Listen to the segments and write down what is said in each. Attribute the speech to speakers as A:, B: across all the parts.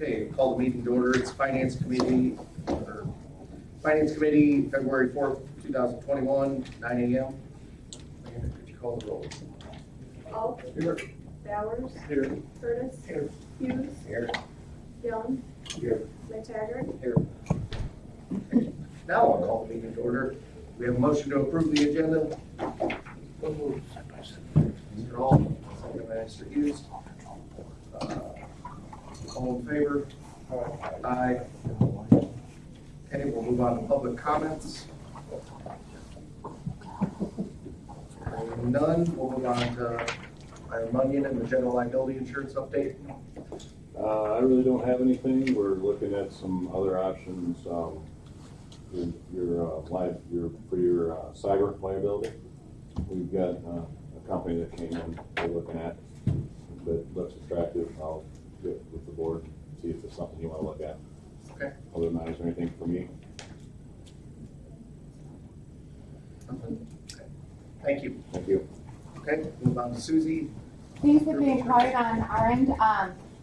A: Okay, call the meeting to order. It's Finance Committee, February 4th, 2021, 9 a.m. And could you call the roll?
B: Alt.
A: Here.
B: Bowers.
A: Here.
B: Curtis.
A: Here.
B: Hughes.
A: Here.
B: Young.
A: Here.
B: McTaggart.
A: Here. Now I'll call the meeting to order. We have a motion to approve the agenda. Mr. Hall, second by Mr. Hughes. All in favor? Aye. Okay, we'll move on to public comments. Hearing none, we'll move on to Iron Onion and the general liability insurance update.
C: I really don't have anything. We're looking at some other options. For your cyber liability, we've got a company that came in we're looking at that looks attractive. I'll get with the board, see if it's something you want to look at.
A: Okay.
C: Other than that, is there anything for me?
A: Okay. Thank you.
C: Thank you.
A: Okay, move on to Susie.
D: Things have been quiet on our end.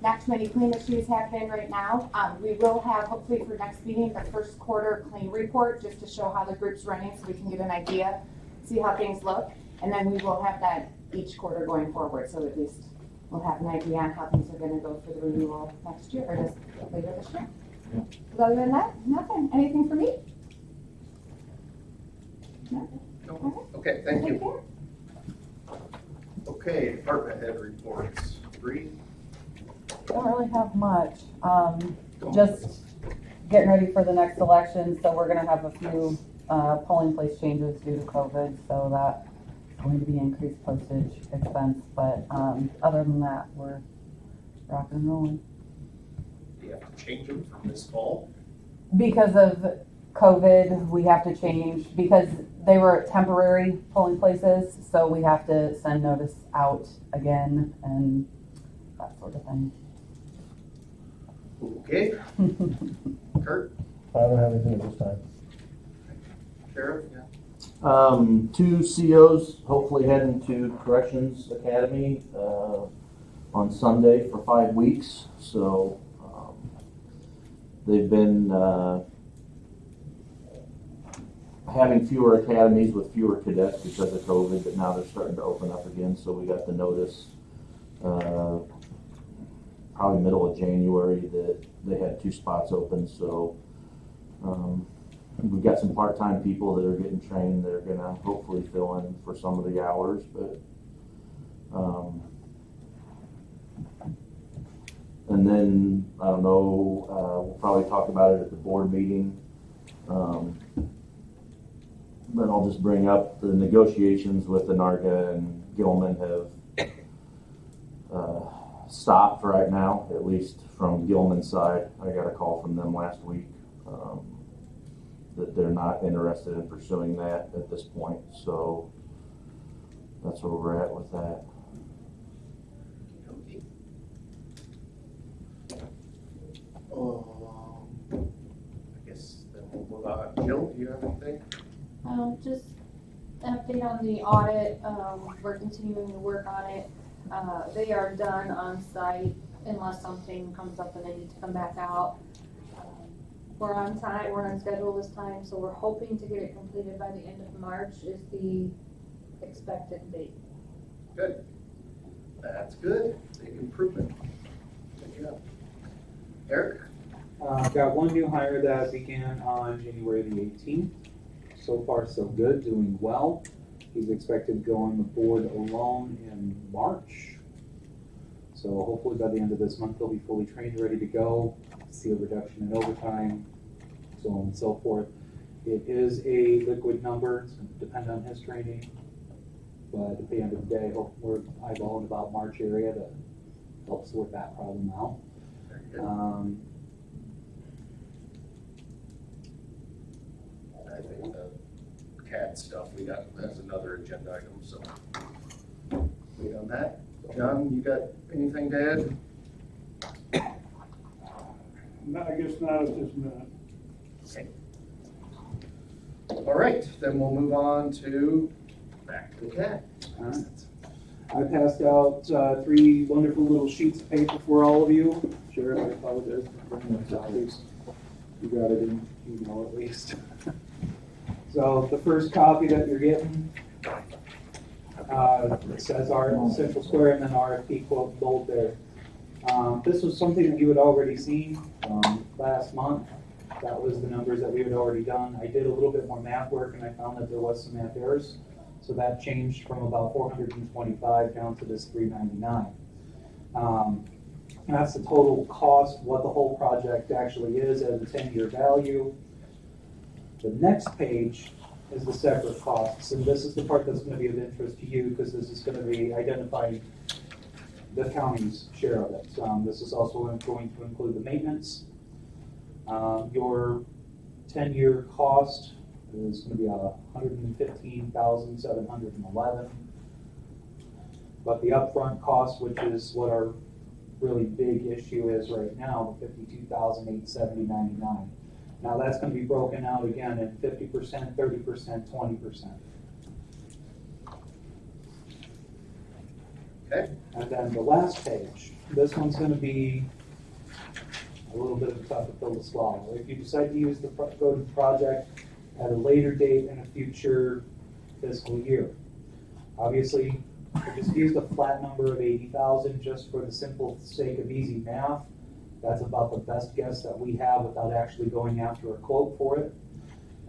D: Not too many clean issues happening right now. We will have, hopefully for next meeting, the first quarter clean report, just to show how the group's running so we can get an idea, see how things look. And then we will have that each quarter going forward, so at least we'll have an idea on how things are gonna go for the renewal next year, or later this year. But other than that, nothing. Anything for me? No?
A: No? Okay, thank
D: Take
A: you.
D: care.
A: Okay, department head reports. Bree?
E: Don't really have much. Just getting ready for the next election, so we're gonna have a few polling place changes due to COVID, so that's going to be increased postage expense. But other than that, we're rocking and rolling.
A: Do you have to change them from this fall?
E: Because of COVID, we have to change, because they were temporary polling places, so we have to send notice out again and that sort of thing.
A: Okay. Kurt?
F: I don't have anything at this time.
A: Sheriff? Yeah.
F: 2 COs hopefully heading to Corrections Academy on Sunday for 5 weeks. So they've been having fewer academies with fewer cadets because of COVID, but now they're starting to open up again. So we got the notice probably middle of January that they had 2 spots open. So we've got some part-time people that are getting trained that are going to hopefully fill in for some of the hours, but and then I don't know, we'll probably talk about it at the board meeting. Then I'll just bring up the negotiations with Anarga and Gilman have stopped right now, at least from Gilman's side. I got a call from them last week that they're not interested in pursuing that at this point. So that's where we're at with that.
A: Okay. I guess then we'll move on. Jill, do you have anything?
B: Just an update on the audit. We're continuing to work on it. They are done on site unless something comes up and they need to come back out. We're on time, we're on schedule this time, so we're hoping to get it completed by the end of March is the expected date.
A: Good. That's good. Big improvement. Good job. Eric?
G: Got one new hire that began on January the 18th. So far, so good, doing well. He's expected to go on the board alone in March. So hopefully by the end of this month, he'll be fully trained, ready to go. See a reduction in overtime, so on and so forth. It is a liquid number, it's going to depend on his training. But at the end of the day, we're eyeballing about March area to help sort that problem out.
A: Very good. I think the CAD stuff we got as another agenda item, so wait on that. John, you got anything to add?
H: No, I guess not at this minute.
A: Okay. All right, then we'll move on to back to the CAD.
G: All right. I passed out 3 wonderful little sheets of paper for all of you. Sure earlier, I apologize for bringing up copies. You got it in email at least. So the first copy that you're getting, it says our Central Square and then RFP quote bold there. This was something that you had already seen last month. That was the numbers that we had already done. I did a little bit more math work and I found that there was some math errors. So that changed from about 425 down to this 399. That's the total cost, what the whole project actually is as a 10-year value. The next page is the separate costs, and this is the part that's going to be of interest to you because this is going to be identifying the county's share of it. This is also going to include the maintenance. Your 10-year cost is going to be $115,711. But the upfront cost, which is what our really big issue is right now, the $52,870.99. Now that's going to be broken out again in 50%, 30%, 20%.
A: Okay.
G: And then the last page, this one's going to be a little bit of a tough pill to swallow. If you decide to use go to the project at a later date in a future fiscal year, obviously, I just used a flat number of 80,000 just for the simple sake of easy math. That's about the best guess that we have without actually going after a quote for it.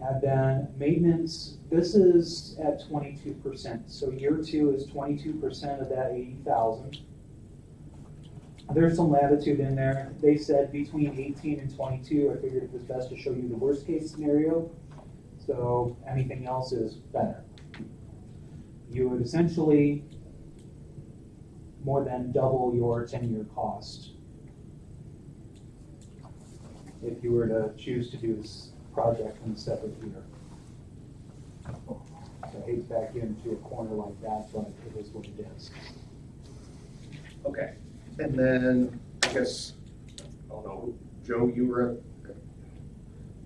G: And then maintenance, this is at 22%. So year 2 is 22% of that 80,000. There's some latitude in there. They said between 18 and 22. I figured it was best to show you the worst case scenario. So anything else is better. You would essentially more than double your 10-year cost if you were to choose to do this project in a separate year. So I hate to back you into a corner like that, but it is what it is.
A: Okay, and then, I guess, I don't know, Joe,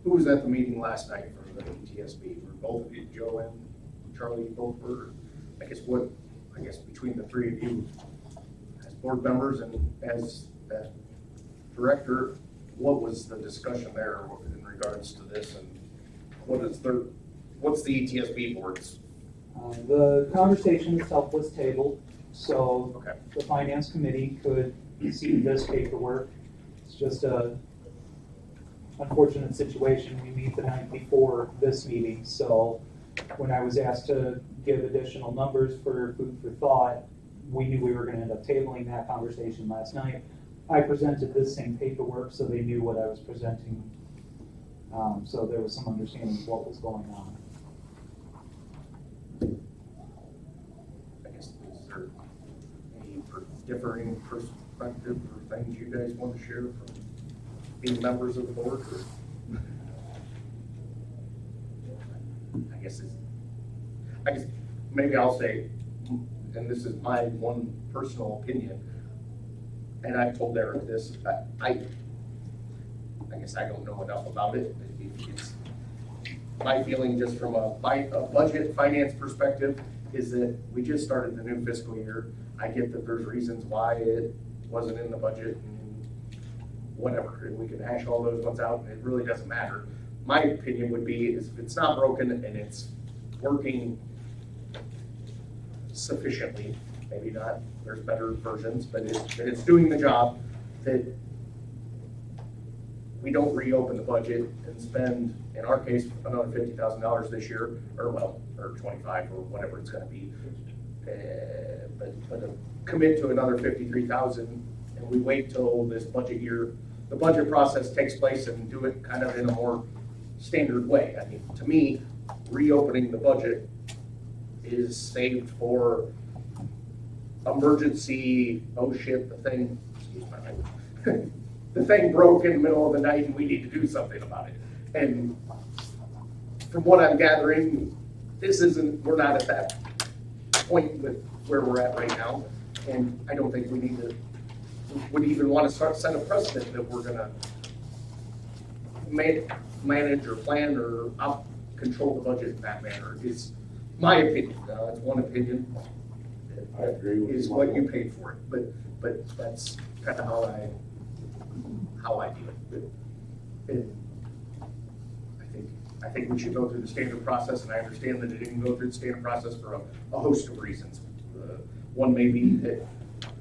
A: who was at the meeting last night for the ETSB? Were both of you, Joe and Charlie, you both were? I guess between the three of you, as board members and as director, what was the discussion there in regards to this, and what's the ETSB board's?
G: The conversation itself was tabled, so
A: Okay.
G: the finance committee could see this paperwork. It's just a unfortunate situation. We meet the night before this meeting, so when I was asked to give additional numbers for food for thought, we knew we were going to end up tabling that conversation last night. I presented this same paperwork so they knew what I was presenting, so there was some understanding of what was going on.
A: I guess, is there any differing perspective or things you guys want to share from being members of the board? Or? I guess maybe I'll say, and this is my one personal opinion, and I've told Eric this, I guess I don't know enough about it. It's my feeling just from a budget finance perspective is that we just started the new fiscal year. I get that there's reasons why it wasn't in the budget and whatever, and we can hash all those ones out, and it really doesn't matter. My opinion would be is if it's not broken and it's working sufficiently, maybe not, there's better versions, but it's doing the job, that we don't reopen the budget and spend, in our case, another $50,000 this year, or 25 or whatever it's gonna be. But commit to another 53,000 and we wait till this budget year, the budget process takes place and do it kind of in a more standard way. I mean, to me, reopening the budget is saved for emergency, oh shit, the thing, excuse my language, the thing broke in the middle of the night and we need to do something about it. And from what I'm gathering, we're not at that point with where we're at right now. And I don't think would even want to set a precedent that we're gonna manage or plan or control the budget in that manner. Is my opinion. It's one opinion.
C: I agree with
A: Is
C: you.
A: what you paid for it, but that's kind of how how I view it. And I think we should go through the standard process, and I understand that it didn't go through the standard process for a host of reasons. One may be that,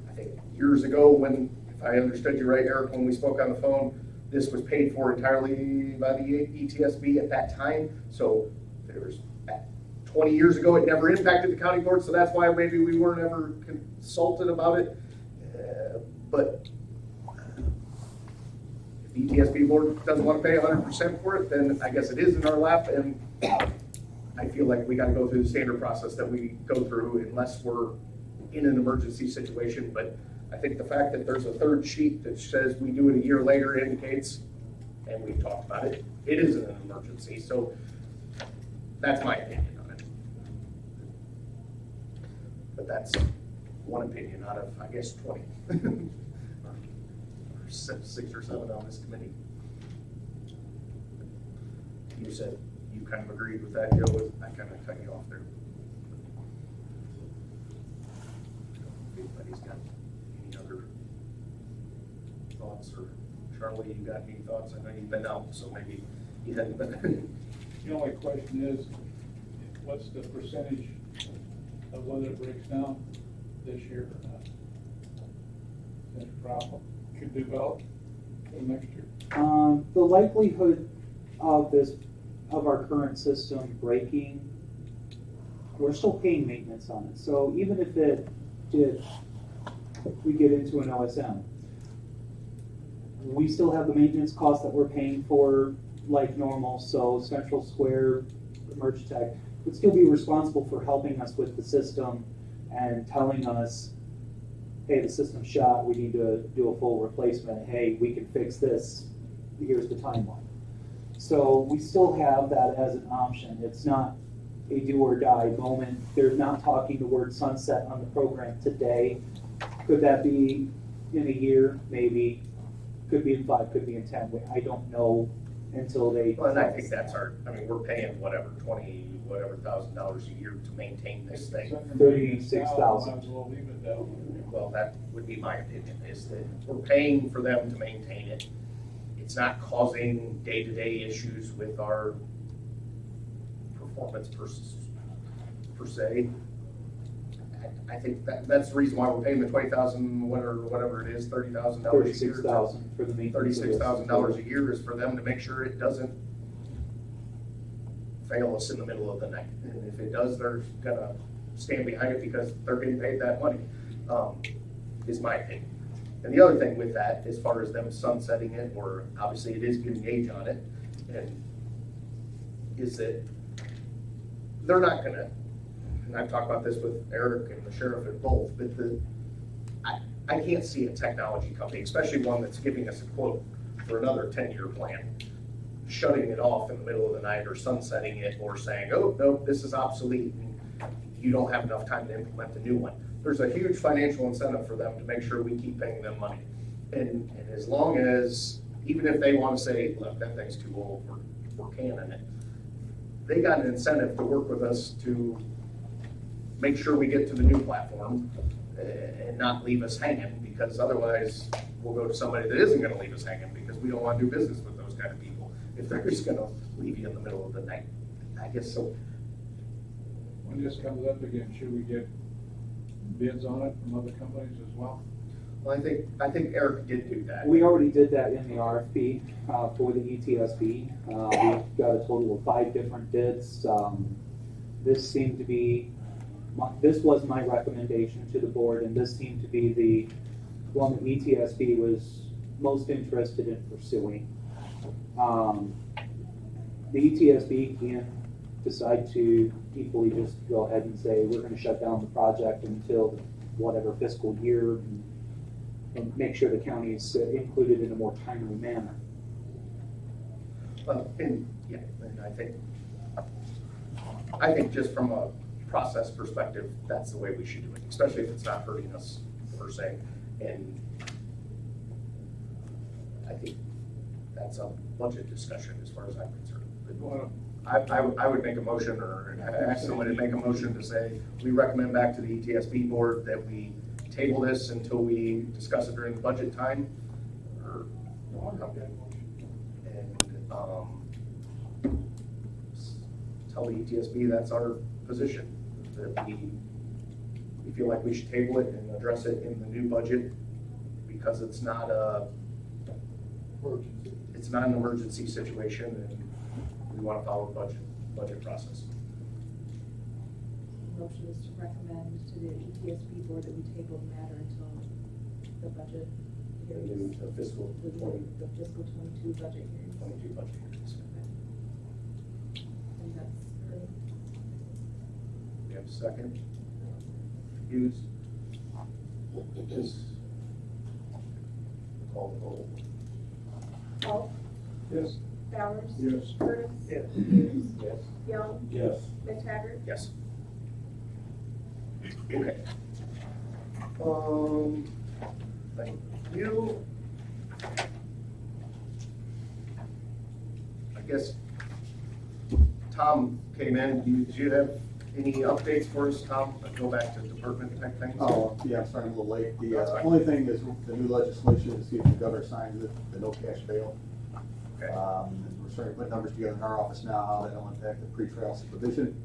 A: I think years ago when, if I understood you right, Eric, when we spoke on the phone, this was paid for entirely by the ETSB at that time. So there was 20 years ago, it never impacted the county board, so that's why maybe we weren't ever consulted about it. But if the ETSB board doesn't want to pay 100% for it, then I guess it is in our lap, and I feel like we got to go through the standard process that we go through unless we're in an emergency situation. But I think the fact that there's a third sheet that says we do it a year later indicates, and we've talked about it, it isn't an emergency. So that's my opinion on it. But that's one opinion out of, I guess, 20. or 6 or 7 on this committee. You said you kind of agreed with that, Joe. I kind of cut you off there. If anybody's got any other thoughts, or Charlie, you got any thoughts? I know you've been out, so maybe you hadn't been.
H: The only question is, what's the percentage of whether it breaks down this year or not? That's a problem. Could develop for next year.
G: The likelihood of our current system breaking, we're still paying maintenance on it. So even if we get into an OSM, we still have the maintenance costs that we're paying for like normal. So Central Square, Emergitech would still be responsible for helping us with the system and telling us, hey, the system's shot, we need to do a full replacement. Hey, we can fix this, here's the timeline. So we still have that as an option. It's not a do or die moment. They're not talking the word sunset on the program today. Could that be in a year? Maybe. Could be in 5, could be in 10. I don't know until they.
A: Well, and I think that's we're paying whatever, $20,000 a year to maintain this thing.
G: 36,000.
H: Might as well leave it that way.
A: Well, that would be my opinion, is that we're paying for them to maintain it. It's not causing day-to-day issues with our performance per se. I think that's the reason why we're paying the $20,000, whatever it is, $30,000 a year.
G: $36,000 for the maintenance.
A: $36,000 a year is for them to make sure it doesn't fail us in the middle of the night. And if it does, they're gonna stand behind it because they're getting paid that money, is my opinion. And the other thing with that, as far as them sunsetting it, or obviously it is getting age on it, and is that they're not gonna, and I've talked about this with Eric and the sheriff and both, but I can't see a technology company, especially one that's giving us a quote for another 10-year plan, shutting it off in the middle of the night or sunsetting it or saying, oh, no, this is obsolete and you don't have enough time to implement the new one. There's a huge financial incentive for them to make sure we keep paying them money. And as long as, even if they want to say, look, that thing's too old, we're canning it, they got an incentive to work with us to make sure we get to the new platform and not leave us hanging, because otherwise we'll go to somebody that isn't going to leave us hanging, because we don't want to do business with those kind of people if they're just going to leave you in the middle of the night. I guess so.
H: When this comes up again, should we get bids on it from other companies as well?
A: Well, I think Eric did do that.
G: We already did that in the RFP for the ETSB. We got a total of 5 different bids. This seemed to be, this was my recommendation to the board, and this seemed to be the one that ETSB was most interested in pursuing. The ETSB can decide to equally just go ahead and say, we're going to shut down the project until whatever fiscal year, and make sure the county is included in a more timely manner.
A: Well, and I think just from a process perspective, that's the way we should do it, especially if it's not hurting us per se. And I think that's a budget discussion as far as I'm concerned.
H: Well,
A: I would make a motion, or ask somebody to make a motion to say, we recommend back to the ETSB board that we table this until we discuss it during the budget time. Or And, tell the ETSB that's our position, that we feel like we should table it and address it in the new budget, because it's not an emergency situation, and we want to follow the budget process.
I: Motion is to recommend to the ETSB board that we table the matter until the budget hearings.
A: The fiscal
I: The fiscal 22 budget hearings.
A: 22 budget hearings.
I: And that's early.
A: We have a second. Hughes? Yes. Call the roll.
I: Paul,
H: Yes.
I: Bowers,
H: Yes.
I: Curtis,
A: Yes.
I: Hughes,
A: Yes.
I: Young,
H: Yes.
I: McTaggart.
A: Yes. Okay. Thank you. I guess Tom came in. Did you have any updates for us, Tom? Go back to department type things?
J: Oh, yeah, I'm sorry, I'm a little late. The
A: That's fine.
J: only thing is the new legislation to see if the governor signs it, the no cash bail.
A: Okay.
J: We're starting to put numbers together in our office now, how that'll impact the pretrial supervision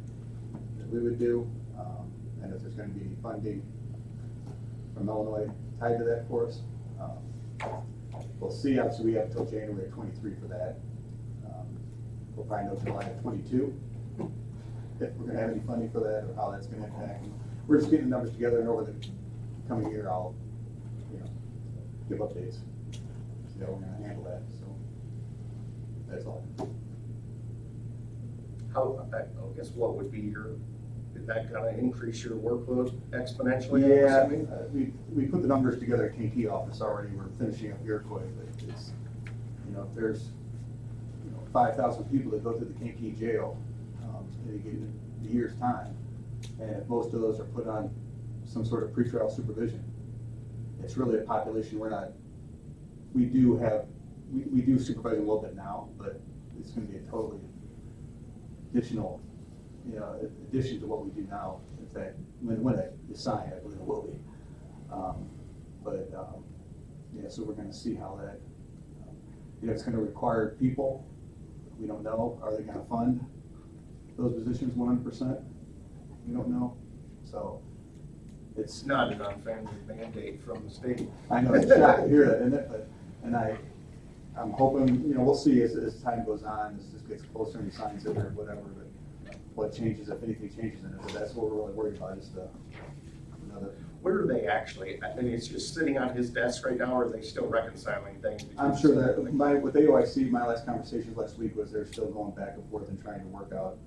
J: that we would do. And if there's gonna be any funding from Illinois tied to that for us. We'll see, obviously, we have until January of 23 for that. We'll probably know July of 22, if we're gonna have any funding for that or how that's gonna impact. We're just getting the numbers together, and over the coming year, I'll, give updates. See how we're gonna handle that, so that's all.
A: I guess what would be did that kind of increase your workload exponentially? I'm
J: Yeah,
A: assuming?
J: we put the numbers together at KT office already, we're finishing up Iroquois, but it's, if there's, 5,000 people that go through the KT jail, in a year's time, and if most of those are put on some sort of pretrial supervision, it's really a population we do supervise a little bit now, but it's gonna be a totally additional, addition to what we do now. In fact, when it is signed, I believe it will be. So we're gonna see how that, it's gonna require people. We don't know, are they gonna fund those positions 100%? We don't know, so
A: It's not an unfamily mandate from the state.
J: I know, it's shocked to hear that, isn't it? I'm hoping, we'll see as time goes on, as this gets closer and he signs it or whatever, but what changes, if anything changes in it, but that's what we're really worried about is another.
A: Where are they actually? I mean, it's just sitting on his desk right now, or are they still reconciling things?
J: I'm sure that, with AOIC, my last conversations last week was they're still going back and forth and trying to work out.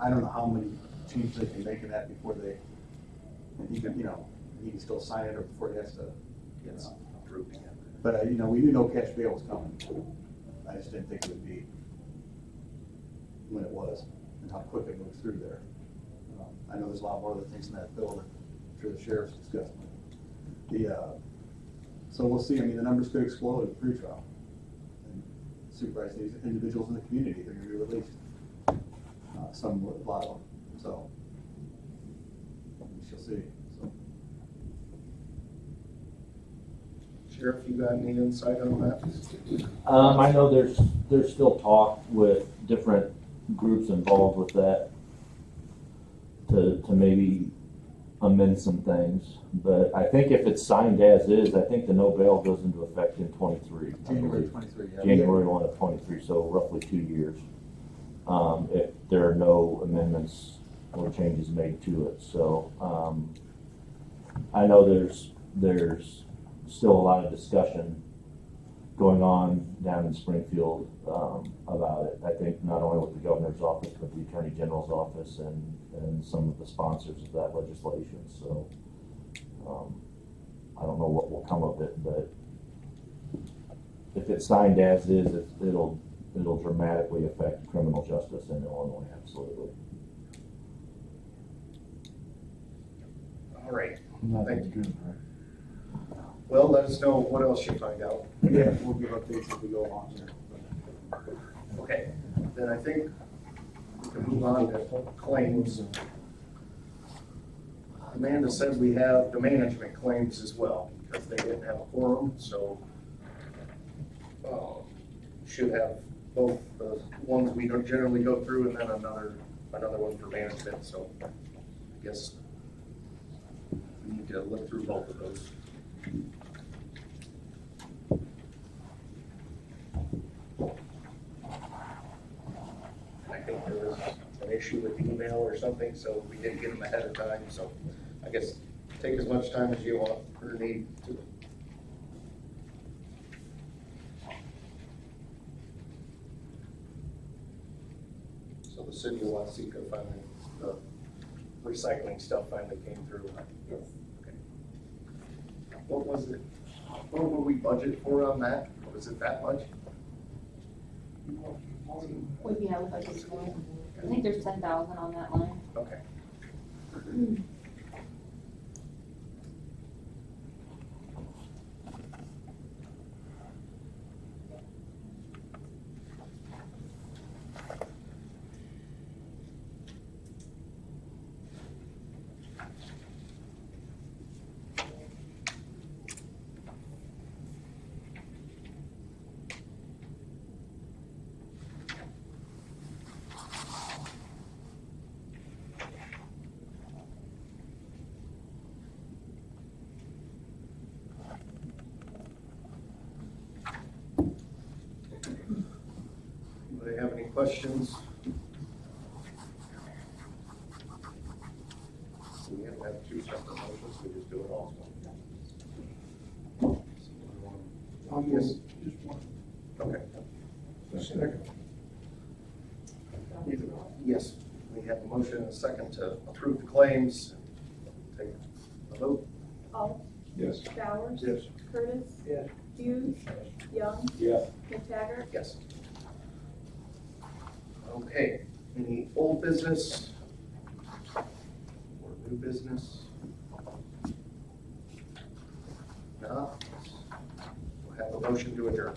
J: I don't know how many changes they can make in that before and he can still sign it or before he has to,
A: Yes, approving it.
J: But, we knew no cash bail was coming. I just didn't think it would be when it was and how quick it moves through there. I know there's a lot more other things in that bill that I'm sure the sheriff's discussed. So we'll see. I mean, the numbers could explode in pre-trial. And supervise these individuals in the community. They're going to be released. A lot of them. So we shall see. So.
A: Sheriff, you got any insight on that?
F: I know there's still talk with different groups involved with that to maybe amend some things, but I think if it's signed as is, I think the no bail goes into effect in 23.
J: January 23, yeah.
F: January 1 of 23, so roughly 2 years. If there are no amendments or changes made to it. So I know there's still a lot of discussion going on down in Springfield about it. I think not only with the governor's office, but the attorney general's office and some of the sponsors of that legislation. So I don't know what will come of it, but if it's signed as is, it'll dramatically affect criminal justice in Illinois, absolutely.
A: All right. Thank you. Well, let us know what else you find out.
J: Yeah, we'll give updates as we go along here.
A: Okay, then I think we can move on to claims. Amanda said we have the management claims as well, because they didn't have a quorum, so should have both the ones we don't generally go through and then another one for management, so I guess we need to look through both of those. I think there was an issue with the email or something, so we didn't get them ahead of time, so I guess take as much time as you want or need to. So the city of Waseca finally, the recycling stuff finally came through.
B: Yes.
A: Okay. What was it? What would we budget for on that? Was it that much?
B: Well, yeah, with like this one. I think there's 10,000 on that line.
A: Okay. Anybody have any questions? We have to have two separate motions, we just do it all as one. Yes.
H: Just one.
A: Okay.
H: Second.
A: Yes, we have a motion and a second to approve the claims. Take a vote.
I: Alt,
H: Yes.
I: Bowers.
H: Yes.
I: Curtis.
H: Yes.
I: Hughes. Young.
G: Yes.
I: McTaggart.
A: Yes. Okay, any old business or new business? No? We'll have a motion to adjourn.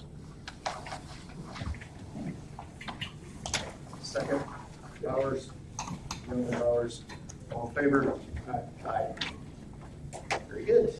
A: Second, Bowers, Young and Bowers, all in favor? Aye. Very good.